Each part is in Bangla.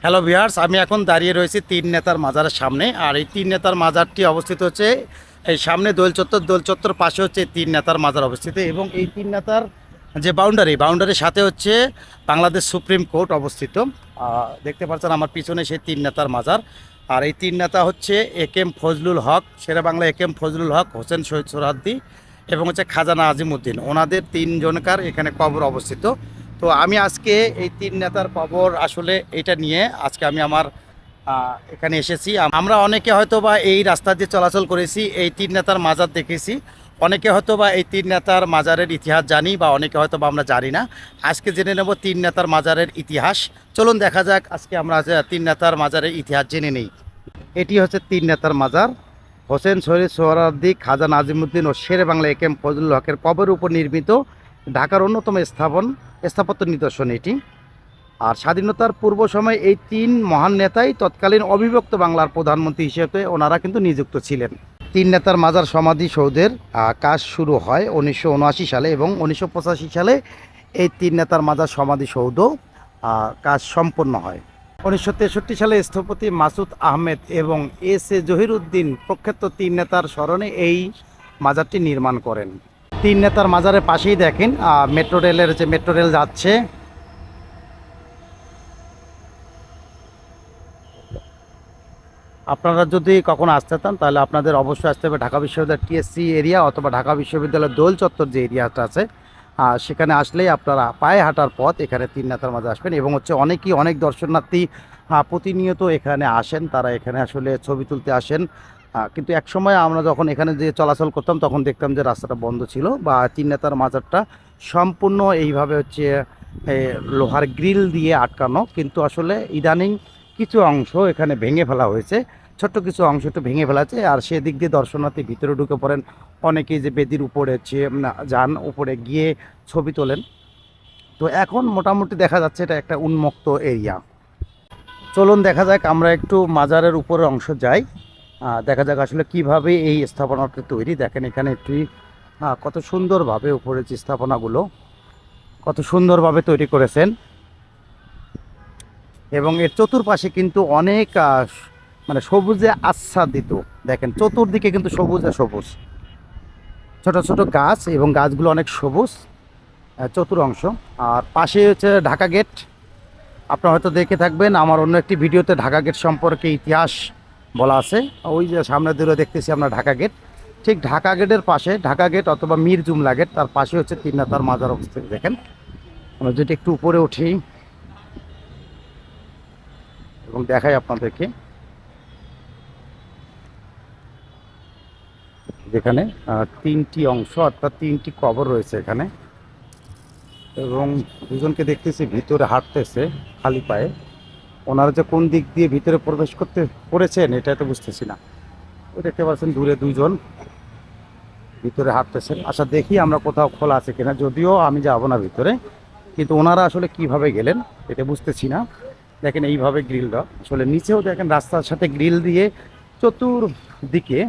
হ্যালো ভিউয়ার্স, আমি এখন দাঁড়িয়ে রয়েছি তিন নেতার মাজারের সামনে। আর এই তিন নেতার মাজারটি অবস্থিত হচ্ছে এই সামনে দোল চত্বর পাশে হচ্ছে এই তিন নেতার মাজার অবস্থিত। এবং এই তিন নেতার যে বাউন্ডারির সাথে হচ্ছে বাংলাদেশ সুপ্রিম কোর্ট অবস্থিত। দেখতে পাচ্ছেন আমার পিছনে সেই তিন নেতার মাজার। আর এই তিন নেতা হচ্ছে একেএম ফজলুল হক, শেরেবাংলা একেএম ফজলুল হক, হোসেন শহীদ সোহরাওয়ার্দী এবং হচ্ছে খাজা নাজিমউদ্দিন। ওনাদের তিনজনকার এখানে কবর অবস্থিত। তো আমি আজকে এই তিন নেতার কবর আসলে এটা নিয়ে আজকে আমি আমার এখানে এসেছি। আমরা অনেকে হয়তো বা এই রাস্তা দিয়ে চলাচল করেছি, এই তিন নেতার মাজার দেখেছি, অনেকে হয়তো বা এই তিন নেতার মাজারের ইতিহাস জানি, বা অনেকে হয়তো বা আমরা জানি না। আজকে জেনে নেব তিন নেতার মাজারের ইতিহাস। চলুন দেখা যাক আজকে আমরা তিন নেতার মাজারের ইতিহাস জেনে নেই। এটি হচ্ছে তিন নেতার মাজার। হোসেন শহীদ সোহরাওয়ার্দী, খাজা নাজিমউদ্দিন ও শেরেবাংলা একেএম ফজলুল হকের কবরের উপর নির্মিত ঢাকার অন্যতম স্থাপত্য নিদর্শন এটি। আর স্বাধীনতার পূর্ব সময়ে এই তিন মহান নেতাই তৎকালীন অবিভক্ত বাংলার প্রধানমন্ত্রী হিসেবে ওনারা কিন্তু নিযুক্ত ছিলেন। তিন নেতার মাজার সমাধিসৌধের কাজ শুরু হয় 1979 সালে এবং 1985 সালে এই তিন নেতার মাজার সমাধিসৌধ কাজ সম্পন্ন হয়। 1963 সালে স্থপতি মাসুদ আহমেদ এবং এস.এ. জহিরুদ্দিন প্রখ্যাত তিন নেতার স্মরণে এই মাজারটি নির্মাণ করেন। তিন নেতার মাজারের পাশেই দেখেন মেট্রো রেল যাচ্ছে। আপনারা যদি কখনো আসতে চান তাহলে আপনাদের অবশ্যই আসতে হবে ঢাকা বিশ্ববিদ্যালয় টিএসসি এরিয়া অথবা ঢাকা বিশ্ববিদ্যালয়ের দোল চত্বর যে এরিয়াটা আছে সেখানে আসলেই আপনারা পায়ে হাঁটার পথ এখানে তিন নেতার মাঝে আসবেন। এবং হচ্ছে অনেক দর্শনার্থী প্রতিনিয়ত এখানে আসেন, তারা এখানে আসলে ছবি তুলতে আসেন। কিন্তু এক সময় আমরা যখন এখানে যে চলাচল করতাম তখন দেখতাম যে রাস্তাটা বন্ধ ছিল, বা তিন নেতার মাজারটা সম্পূর্ণ এইভাবে হচ্ছে লোহার গ্রিল দিয়ে আটকানো। কিন্তু আসলে ইদানিং কিছু অংশ এখানে ভেঙে ফেলা হয়েছে, ছোট্ট কিছু অংশ একটু ভেঙে ফেলা আছে। আর সেদিক দিয়ে দর্শনার্থী ভিতরে ঢুকে পড়েন, অনেকেই যে বেদির উপরে যান, উপরে গিয়ে ছবি তোলেন। তো এখন মোটামুটি দেখা যাচ্ছে এটা একটা উন্মুক্ত এরিয়া। চলুন দেখা যাক আমরা একটু মাজারের উপরের অংশ যাই, দেখা যাক আসলে কিভাবে এই স্থাপনাটা তৈরি। দেখেন এখানে একটি কত সুন্দরভাবে উপরে যে স্থাপনাগুলো কত সুন্দরভাবে তৈরি করেছেন। এবং এর চতুর্পাশে কিন্তু অনেক মানে সবুজে আচ্ছাদিত। দেখেন চতুর্দিকে কিন্তু সবুজে সবুজ, ছোট ছোট গাছ, এবং গাছগুলো অনেক সবুজ চতুর অংশ। আর পাশে হচ্ছে ঢাকা গেট। আপনারা হয়তো দেখে থাকবেন আমার অন্য একটি ভিডিওতে ঢাকা গেট সম্পর্কে ইতিহাস বলা আছে। ওই যে সামনে দূরে দেখতেছি আমরা ঢাকা গেট, ঠিক ঢাকা গেটের পাশে ঢাকা গেট অথবা মীর জুমলা গেট, তার পাশে হচ্ছে তিন নেতার মাজার অবস্থিত। দেখেন আমরা যদি একটু উপরে উঠি এবং দেখাই আপনাদেরকে, যেখানে তিনটি অংশ অর্থাৎ তিনটি কবর রয়েছে এখানে। এবং দুজনকে দেখতেছি ভিতরে হাঁটতেছে খালি পায়ে। ওনারা যে কোন দিক দিয়ে ভিতরে প্রবেশ করতে করেছেন এটা তো বুঝতেছি না। ওই দেখতে পাচ্ছেন দূরে দুজন ভিতরে হাঁটতেছেন। আচ্ছা দেখি আমরা কোথাও খোলা আছে কিনা, যদিও আমি যাব না ভিতরে, কিন্তু ওনারা আসলে কিভাবে গেলেন এটা বুঝতেছি না। দেখেন এইভাবে গ্রিলটা আসলে নিচেও দেখেন রাস্তার সাথে গ্রিল দিয়ে চতুর্দিকে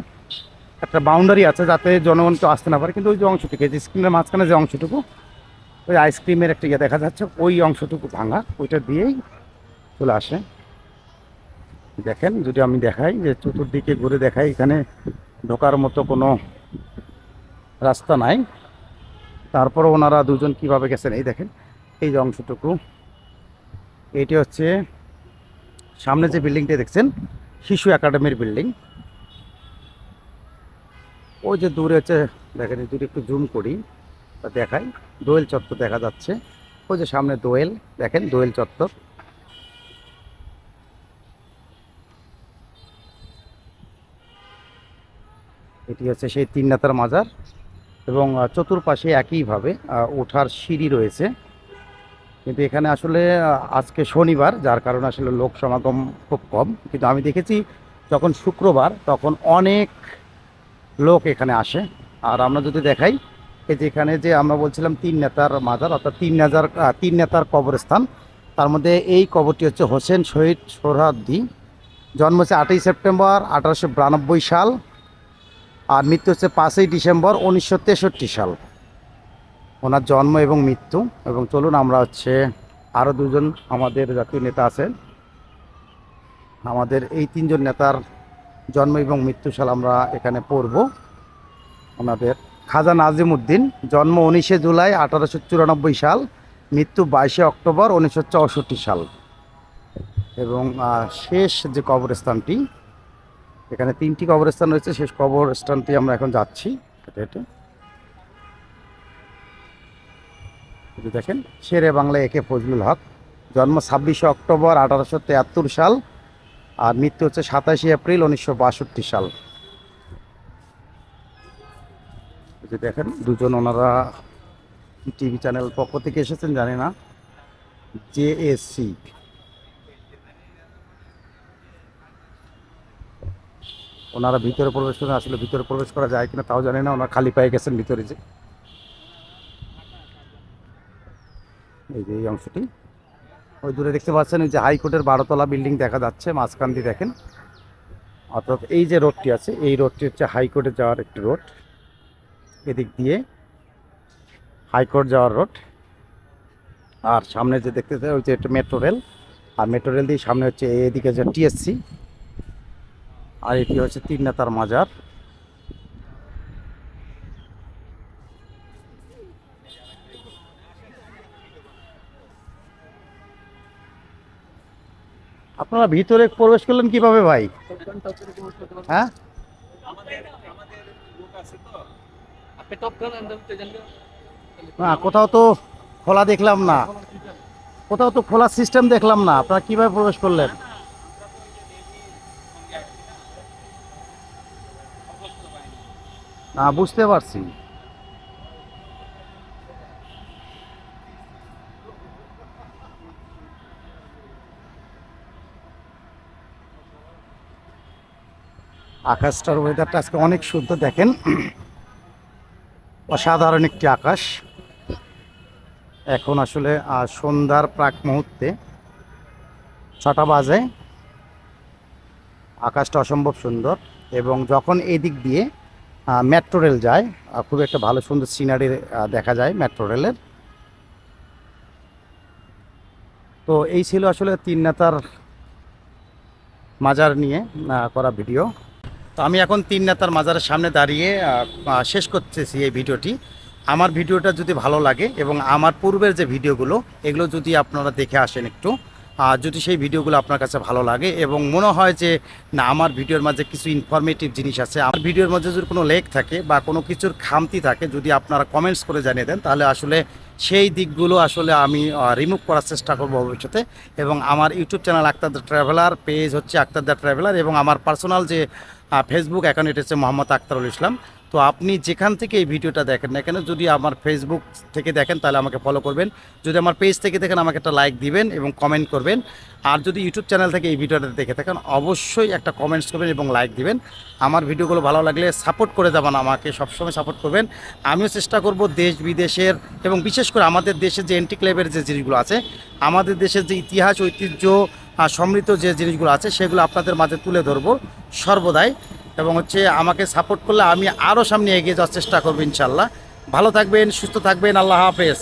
একটা বাউন্ডারি আছে যাতে জনগণ কেউ আসতে না পারে। কিন্তু ওই যে অংশটুকু, যে স্ক্রিনের মাঝখানে যে অংশটুকু, ওই আইসক্রিমের একটা ইয়ে দেখা যাচ্ছে, ওই অংশটুকু ভাঙা, ওইটা দিয়েই চলে আসে। দেখেন যদি আমি দেখাই যে চতুর্দিকে ঘুরে দেখাই, এখানে ঢোকার মতো কোনো রাস্তা নাই। তারপর ওনারা দুজন কিভাবে গেছেন এই দেখেন, এই যে অংশটুকু, এটি হচ্ছে সামনে যে বিল্ডিংটা দেখছেন শিশু একাডেমির বিল্ডিং। ওই যে দূরে হচ্ছে দেখেন, যদি একটু জুম করি দেখাই, দোয়েল চত্বর দেখা যাচ্ছে। ওই যে সামনে দোয়েল, দেখেন দোয়েল চত্বর। এটি হচ্ছে সেই তিন নেতার মাজার। এবং চতুর্পাশে একইভাবে ওঠার সিঁড়ি রয়েছে। কিন্তু এখানে আসলে আজকে শনিবার, যার কারণে আসলে লোক সমাগম খুব কম। কিন্তু আমি দেখেছি যখন শুক্রবার তখন অনেক লোক এখানে আসে। আর আমরা যদি দেখাই, এই যে এখানে যে আমরা বলছিলাম তিন নেতার মাজার অর্থাৎ তিন নেতার কবরস্থান, তার মধ্যে এই কবরটি হচ্ছে হোসেন শহীদ সোহরাওয়ার্দী। জন্ম হচ্ছে 8ই সেপ্টেম্বর 1892 সাল, আর মৃত্যু হচ্ছে 5ই ডিসেম্বর 1963 সাল, ওনার জন্ম এবং মৃত্যু। এবং চলুন আমরা হচ্ছে আরও দুজন আমাদের জাতীয় নেতা আছেন, আমাদের এই তিনজন নেতার জন্ম এবং মৃত্যুসাল আমরা এখানে পড়ব। ওনাদের খাজা নাজিমউদ্দিন, জন্ম 19শে জুলাই 1894 সাল, মৃত্যু 22শে অক্টোবর 1964 সাল। এবং শেষ যে কবরস্থানটি, এখানে 3টি কবরস্থান রয়েছে, শেষ কবরস্থানটি আমরা এখন যাচ্ছি হেঁটে হেঁটে। যদি দেখেন, শেরে বাংলা একে ফজলুল হক, জন্ম 26শে অক্টোবর 1873 সাল, আর মৃত্যু হচ্ছে 27শে এপ্রিল 1962 সাল। যদি দেখেন, দুজন ওনারা টিভি চ্যানেল পক্ষ থেকে এসেছেন জানি না, জেএসসি। ওনারা ভিতরে প্রবেশ করেন, আসলে ভিতরে প্রবেশ করা যায় কিনা তাও জানি না, ওনারা খালি পায়ে গেছেন ভিতরে। যে এই যে এই অংশটি, ওই দূরে দেখতে পাচ্ছেন, এই যে হাইকোর্টের 12তলা বিল্ডিং দেখা যাচ্ছে মাঝখান দিয়ে দেখেন। অর্থাৎ এই যে রোডটি আছে, এই রোডটি হচ্ছে হাইকোর্টে যাওয়ার একটি রোড, এদিক দিয়ে হাইকোর্ট যাওয়ার রোড। আর সামনে যে দেখতে ওই যে একটা মেট্রো রেল, আর মেট্রো রেল দিয়ে সামনে হচ্ছে এদিকে যে টিএসসি, আর এটি হচ্ছে তিন নেতার মাজার। আপনারা ভিতরে প্রবেশ করলেন কিভাবে ভাই? হ্যাঁ, না কোথাও তো খোলা দেখলাম না, কোথাও তো খোলা সিস্টেম দেখলাম না, আপনারা কিভাবে প্রবেশ করলেন? না, বুঝতে পারছি। আকাশটার ওয়েদারটা আজকে অনেক শুদ্ধ, দেখেন অসাধারণ একটি আকাশ। এখন আসলে সন্ধ্যার প্রাক মুহূর্তে 6টা বাজে, আকাশটা অসম্ভব সুন্দর। এবং যখন এই দিক দিয়ে মেট্রো রেল যায়, খুব একটা ভালো সুন্দর সিনারি দেখা যায় মেট্রো রেলের। তো এই ছিল আসলে তিন নেতার মাজার নিয়ে করা ভিডিও। তো আমি এখন তিন নেতার মাজারের সামনে দাঁড়িয়ে শেষ করতেছি এই ভিডিওটি। আমার ভিডিওটা যদি ভালো লাগে এবং আমার পূর্বের যে ভিডিওগুলো, এগুলো যদি আপনারা দেখে আসেন একটু, যদি সেই ভিডিওগুলো আপনার কাছে ভালো লাগে এবং মনে হয় যে না আমার ভিডিওর মাঝে কিছু ইনফরমেটিভ জিনিস আছে, আমার ভিডিওর মাঝে যদি কোনো লেক থাকে বা কোনো কিছুর খামতি থাকে, যদি আপনারা কমেন্টস করে জানিয়ে দেন, তাহলে আসলে সেই দিকগুলো আসলে আমি রিমুভ করার চেষ্টা করব ভবিষ্যতে। এবং আমার YouTube channel Akhtar the traveller, page হচ্ছে আক্তার দ্য ট্রাভেলার, এবং আমার পার্সোনাল যে ফেসবুক অ্যাকাউন্ট এটা হচ্ছে মোহাম্মদ আক্তারুল ইসলাম। তো আপনি যেখান থেকে এই ভিডিওটা দেখেন না কেন, যদি আমার ফেসবুক থেকে দেখেন তাহলে আমাকে ফলো করবেন, যদি আমার পেজ থেকে দেখেন আমাকে একটা লাইক দিবেন এবং কমেন্ট করবেন। আর যদি ইউটিউব চ্যানেল থেকে এই ভিডিওটা দেখে থাকেন অবশ্যই একটা কমেন্টস করবেন এবং লাইক দিবেন। আমার ভিডিওগুলো ভালো লাগলে সাপোর্ট করে যাবেন, আমাকে সবসময় সাপোর্ট করবেন। আমিও চেষ্টা করব দেশ বিদেশের এবং বিশেষ করে আমাদের দেশের যে এন্টিক্লেভের যে জিনিসগুলো আছে, আমাদের দেশের যে ইতিহাস ঐতিহ্য সমৃদ্ধ যে জিনিসগুলো আছে, সেগুলো আপনাদের মাঝে তুলে ধরবো সর্বদাই। এবং হচ্ছে আমাকে সাপোর্ট করলে আমি আরও সামনে এগিয়ে যাওয়ার চেষ্টা করবো ইনশাল্লাহ। ভালো থাকবেন, সুস্থ থাকবেন, আল্লাহ হাফেজ।